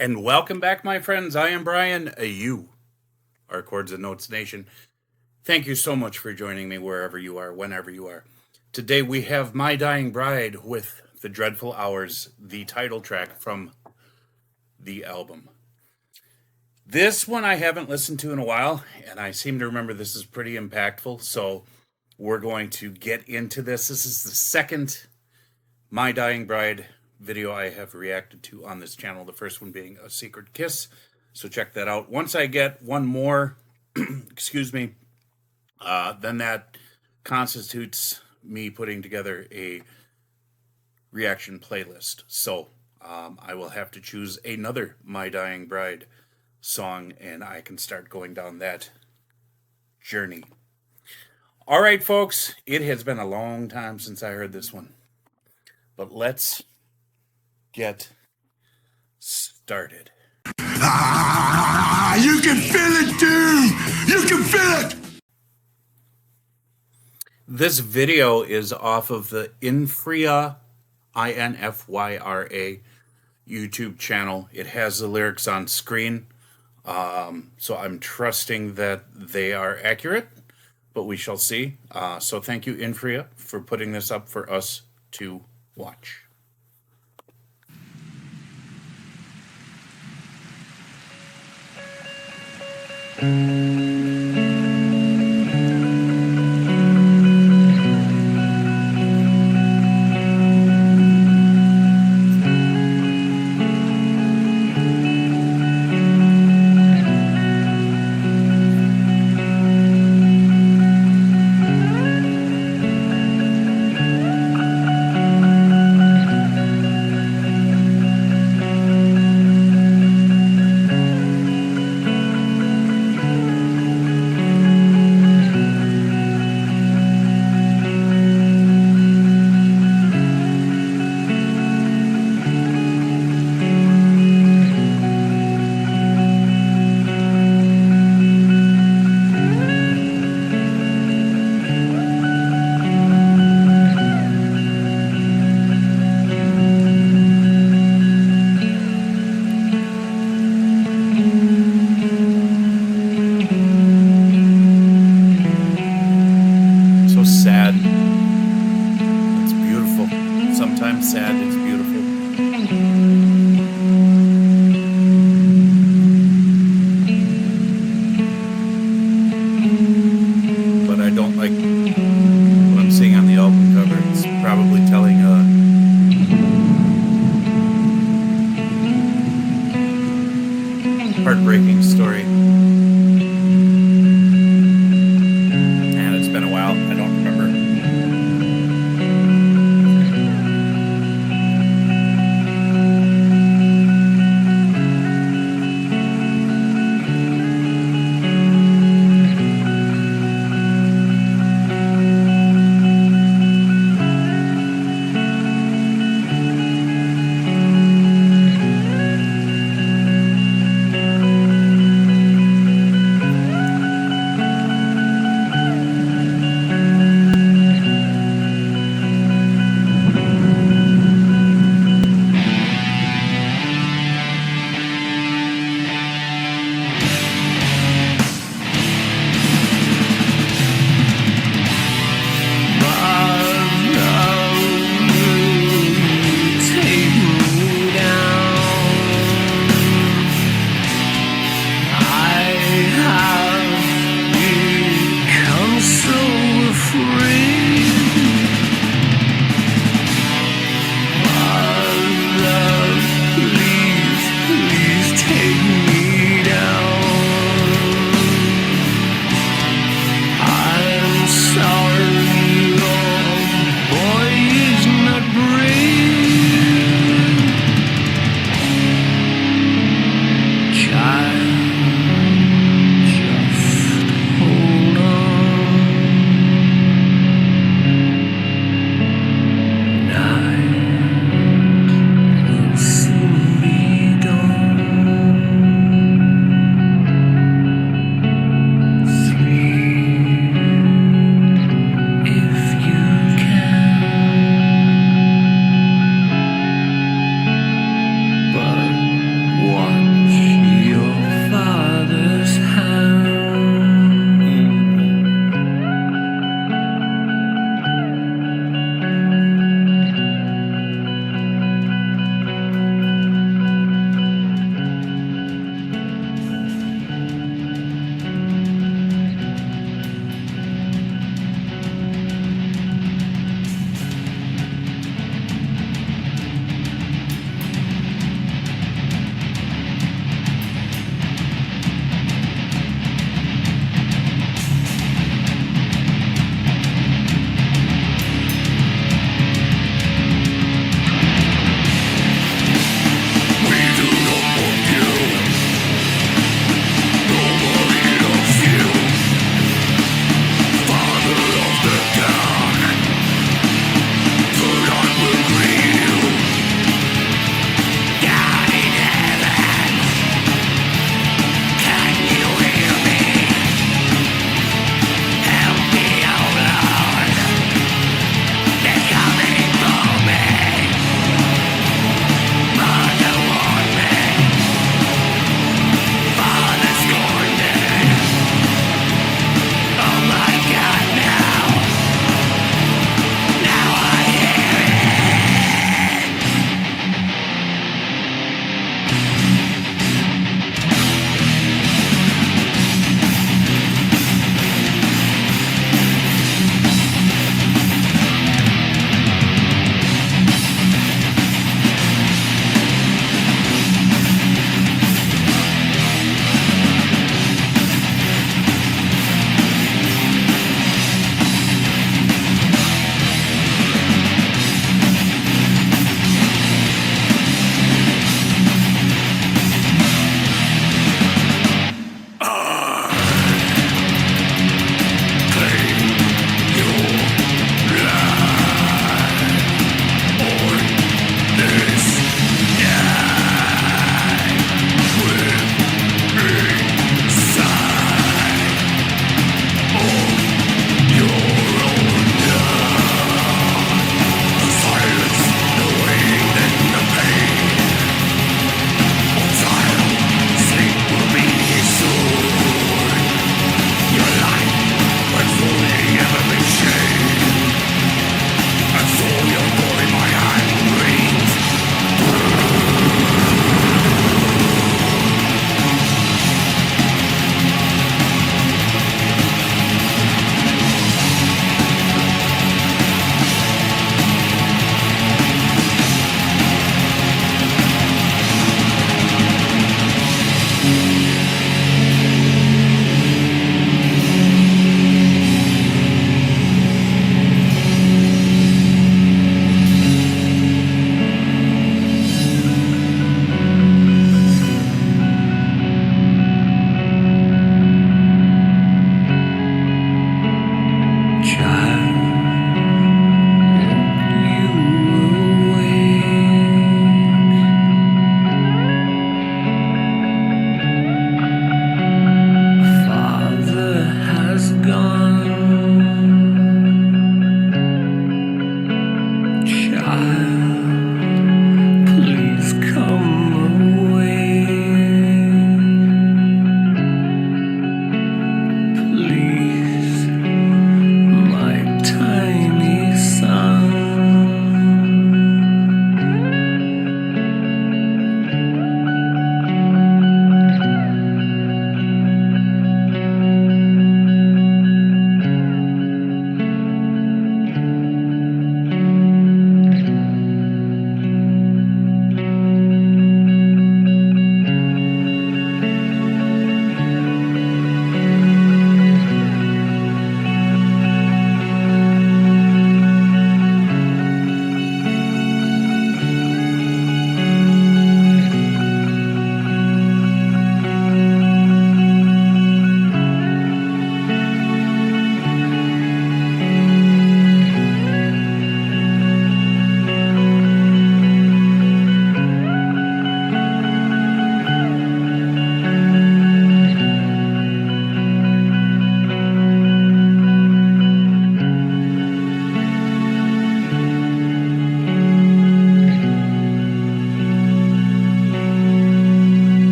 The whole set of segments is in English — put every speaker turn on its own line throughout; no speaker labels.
And welcome back, my friends. I am Brian. You are Chords and Notes Nation. Thank you so much for joining me wherever you are, whenever you are. Today we have My Dying Bride with The Dreadful Hours, the title track from the album. This one I haven't listened to in a while, and I seem to remember this is pretty impactful, so we're going to get into this. This is the second My Dying Bride video I have reacted to on this channel, the first one being A Secret Kiss, so check that out. Once I get one more, excuse me, then that constitutes me putting together a reaction playlist. So I will have to choose another My Dying Bride song, and I can start going down that journey. All right, folks, it has been a long time since I heard this one, but let's get started.
You can feel it, dude! You can feel it!
This video is off of the Infria, Infyra YouTube channel. It has the lyrics on screen, so I'm trusting that they are accurate, but we shall see. So thank you, Infria, for putting this up for us to watch. So sad. It's beautiful. Sometimes sad, it's beautiful. But I don't like what I'm seeing on the album cover. It's probably telling a heartbreaking story. And it's been a while. I don't remember.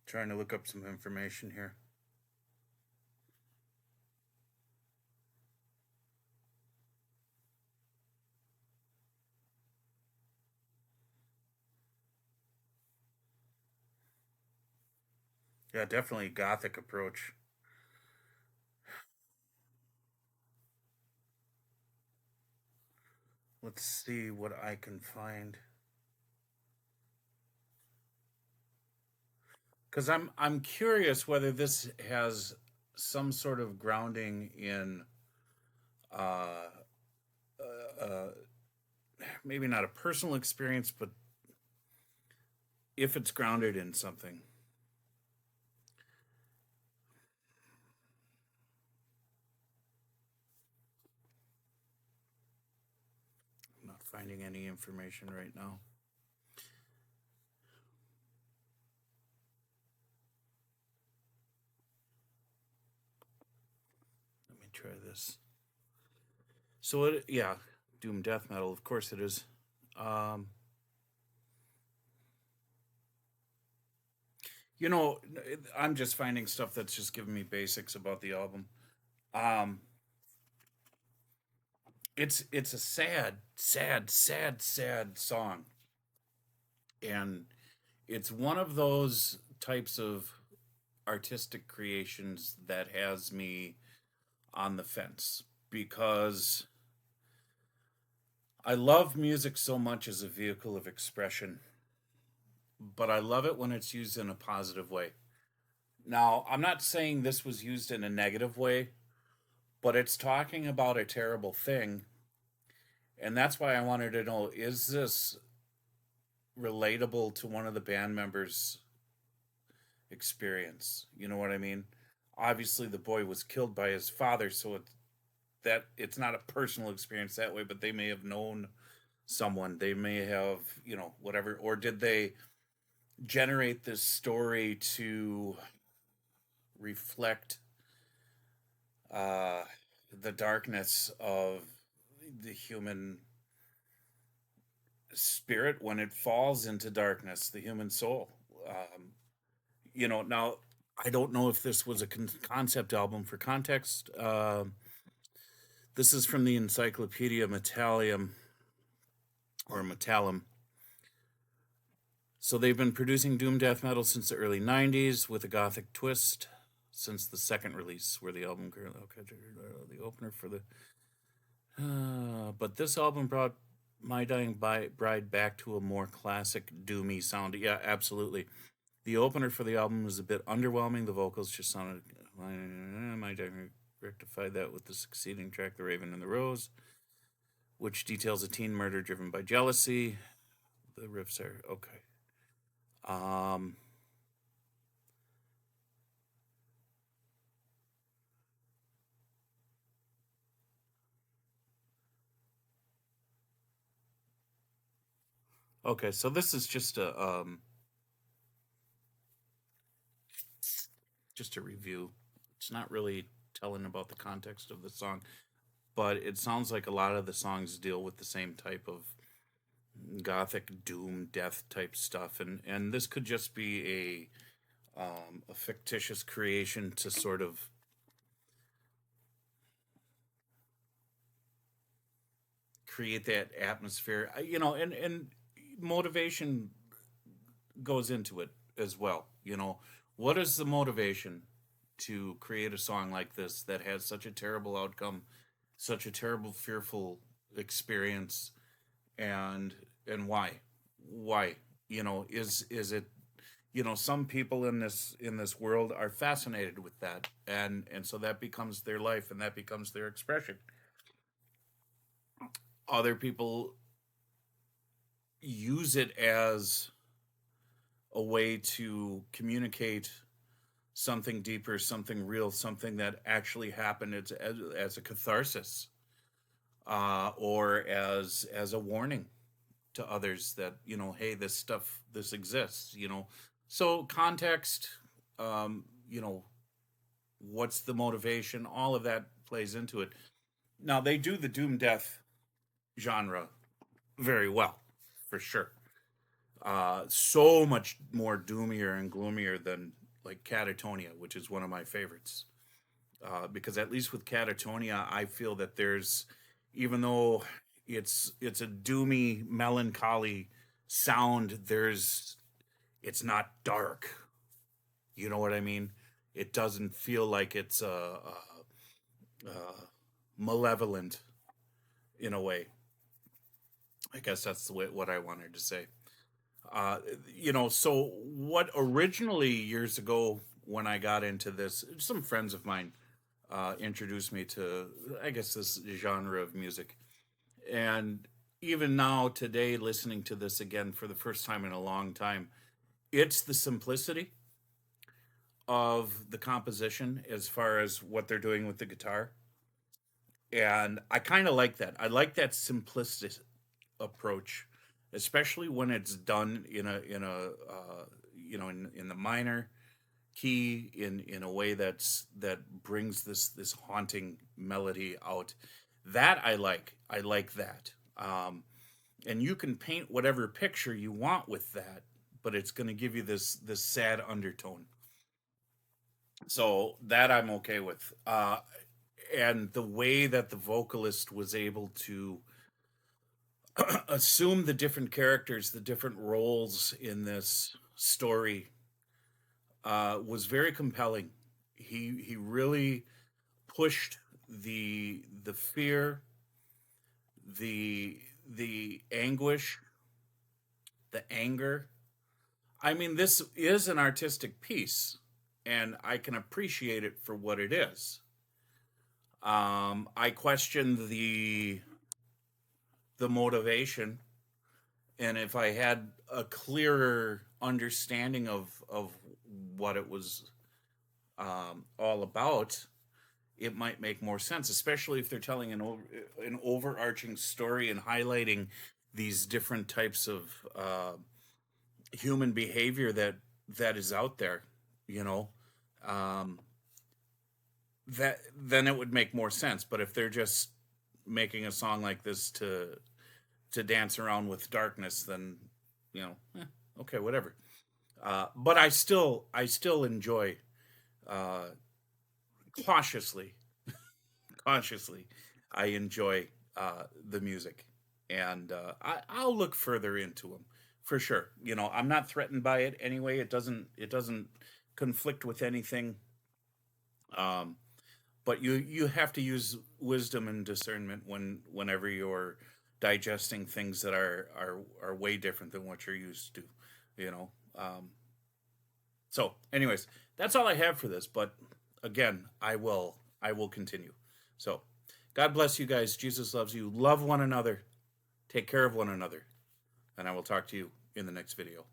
Trying to look up some information here. Yeah, definitely gothic approach. Let's see what I can find. Because I'm curious whether this has some sort of grounding in uh, uh, maybe not a personal experience, but if it's grounded in something. I'm not finding any information right now. Let me try this. So yeah, doom death metal. Of course it is. Um, you know, I'm just finding stuff that's just giving me basics about the album. Um, it's a sad song, and it's one of those types of artistic creations that has me on the fence because I love music so much as a vehicle of expression, but I love it when it's used in a positive way. Now, I'm not saying this was used in a negative way, but it's talking about a terrible thing. And that's why I wanted to know, is this relatable to one of the band members' experience? You know what I mean? Obviously, the boy was killed by his father, so it's not a personal experience that way, but they may have known someone. They may have, whatever. Or did they generate this story to reflect uh, the darkness of the human spirit when it falls into darkness, the human soul? Now I don't know if this was a concept album. For context, this is from the Encyclopedia Metallium or Metallum. So they've been producing doom death metal since the early 90s with a gothic twist since the second release, where the album the opener for the but this album brought My Dying Bride back to a more classic doomy sound. Yeah, absolutely. The opener for the album was a bit underwhelming. The vocals just sounded. My Dying rectified that with the succeeding track, "The Raven and the Rose," which details a teen murder driven by jealousy. The riffs are okay. Um, okay, so this is just a review. It's not really telling about the context of the song, but it sounds like a lot of the songs deal with the same type of gothic doom death type stuff, and this could just be a fictitious creation to sort of create that atmosphere. And motivation goes into it as well. What is the motivation to create a song like this that has such a terrible outcome, such a terrible, fearful experience, and why? Why? Is it? Some people in this world are fascinated with that, and so that becomes their life, and that becomes their expression. Other people use it as a way to communicate something deeper, something real, something that actually happened as a catharsis, or as a warning to others that hey, this exists. So context, um, you know, what's the motivation? All of that plays into it. Now they do the doom death genre very well, for sure. So much more doomier and gloomier like Catatonia, which is one of my favorites. Because at least with Catatonia, I feel that there's, even though it's a doomy, melancholy sound, it's not dark. You know what I mean? It doesn't feel like it's malevolent in a way. I guess that's the way what I wanted to say. Uh, so what originally years ago when I got into this, some friends of mine introduced me to, I guess, this genre of music. And even now, today, listening to this again for the first time in a long time, it's the simplicity of the composition as far as what they're doing with the guitar. And I kind of like that. I like that simplistic approach, especially when it's done in the minor key in a way that brings this haunting melody out. That I like. I like that. And you can paint whatever picture you want with that, but it's going to give you this sad undertone. So that I'm okay with. And the way that the vocalist was able to assume the different characters, the different roles in this story, was very compelling. He really pushed the fear, the anguish, the anger. I mean, this is an artistic piece, and I can appreciate it for what it is. I question the motivation, and if I had a clearer understanding of what it was all about, it might make more sense, especially if they're telling an overarching story and highlighting these different types of human behavior that is out there. You know, um, that then it would make more sense. But if they're just making a song like this to dance around with darkness, then okay, whatever. But I still enjoy, uh, cautiously, consciously, I enjoy the music, and I'll look further into them for sure. I'm not threatened by it anyway. It doesn't conflict with anything. Um, but you have to use wisdom and discernment whenever you're digesting things that are way different than what you're used to. You know. So, anyways, that's all I have for this. But again, I will continue. So, God bless you guys. Jesus loves you. Love one another. Take care of one another. And I will talk to you in the next video.